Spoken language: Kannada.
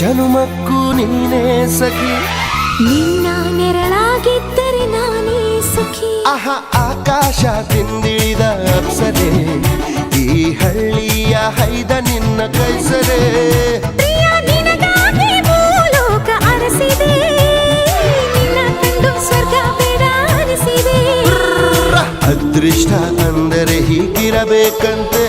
ಜನುಮಕ್ಕೂ ನೀನೇ ಸಖಿ ನಿನ್ನ ನೆರಳಾಗಿದ್ದರೆ ನಾನೇ ಸುಖಿ ಆಹ ಆಕಾಶ ತಿಂದಿಳಿದ ಅಪ್ಸರೆ ಈ ಹಳ್ಳಿಯ ಹೈದ ನಿನ್ನ ಕೈಸರೆ ಪ್ರಿಯ ನಿನಗಾಗಿ ಭೂಲೋಕ ಅರಸಿದೆ ನಿನ್ನ ಕಂಡು ಸ್ವರ್ಗ ಬೇಡ ಅನಿಸಿದೆ ಅದೃಷ್ಟ ಅಂದರೆ ಹೀಗಿರಬೇಕಂತೆ